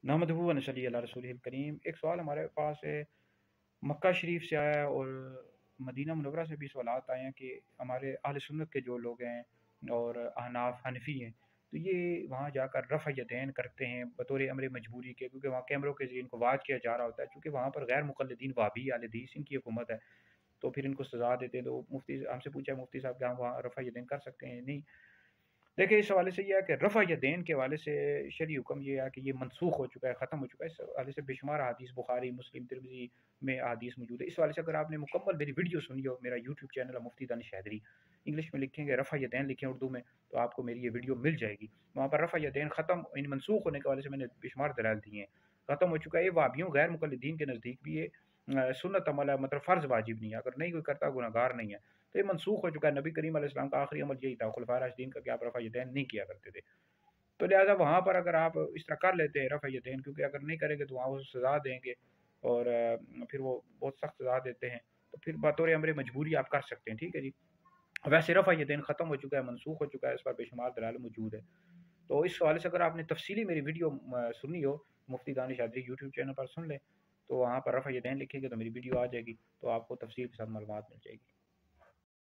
नहमदुहु व नसल्ली अला रसूलिहिल करीम। एक सवाल हमारे पास है, मक्का शरीफ से आया है और मदीना मुनव्वरा से भी सवालात आए हैं कि हमारे अहले सुन्नत के जो लोग हैं और अहनाफ हनफी हैं, तो ये वहाँ जाकर रफ़ा यदैन करते हैं बतौर अमर मजबूरी के, क्योंकि वहाँ कैमरों के ज़रिए इनको वाच किया जा रहा होता है। चूँकि वहाँ पर गैर मुक़ल्लिदीन वाबी अहले हदीस इनकी हुकूमत है, तो फिर इनको सज़ा देते हैं। तो मुफ्ती हमसे पूछा है मुफ्ती साहब कि हम वहाँ रफ़ा यदैन कर सकते हैं? नहीं। देखिए, इस हवाले से ये है कि रफ़ा यदैन के हवाले से शरई हुक्म ये है कि ये मनसूख हो चुका है, ख़त्म हो चुका है। इस हवाले से बेशुमार अहादीस बुखारी, मुस्लिम, तिरमिज़ी में अहादीस मौजूद है। इस हवाले से अगर आपने मुकम्मल मेरी वीडियो सुनी हो, मेरा यूट्यूब चैनल है मुफ्ती दानिश हैदरी, इंग्लिश में लिखेंगे रफ़ा यदैन लिखें उर्दू में, तो आपको मेरी ये वीडियो मिल जाएगी। वहाँ पर रफ़ा यदैन ख़त्म इन मनसूख होने के हवाले से मैंने बेशुमार दलाइल दिए हैं। ख़त्म हो चुका है। ये वाबियों गैर मुक़ल्लिदीन के नज़दीक भी ये सुन्नत अमल है, मतलब फ़र्ज़ वाजिब नहीं है। अगर नहीं कोई करता गुनहगार नहीं है। तो ये मनसूख हो चुका है। नबी करीम अलैहि सलाम का आखिरी अमल यही था, खुलफाए राशिदीन का, कि आप रफ़ा यदैन नहीं किया करते थे। तो लिहाजा वहाँ पर अगर आप इस तरह कर लेते हैं रफ़ा यदैन, क्योंकि अगर नहीं करेंगे तो वहाँ वो सज़ा देंगे और फिर वो बहुत सख्त सज़ा देते हैं, तो फिर बतौर अमर मजबूरी आप कर सकते हैं, ठीक है जी। वैसे रफ़ा यदैन ख़त्म हो चुका है, मनसूख हो चुका है, इस पर बेशुमार दलाइल मौजूद है। तो इस हवाले से अगर आपने तफसीली मेरी वीडियो सुनी हो, मुफ्ती दानिश हैदरी यूट्यूब चैनल पर सुन लें, तो वहाँ पर रफ़ा यदैन लिखेंगे तो मेरी वीडियो आ जाएगी, तो आपको तफसील के साथ मालूमात मिल जाएगी।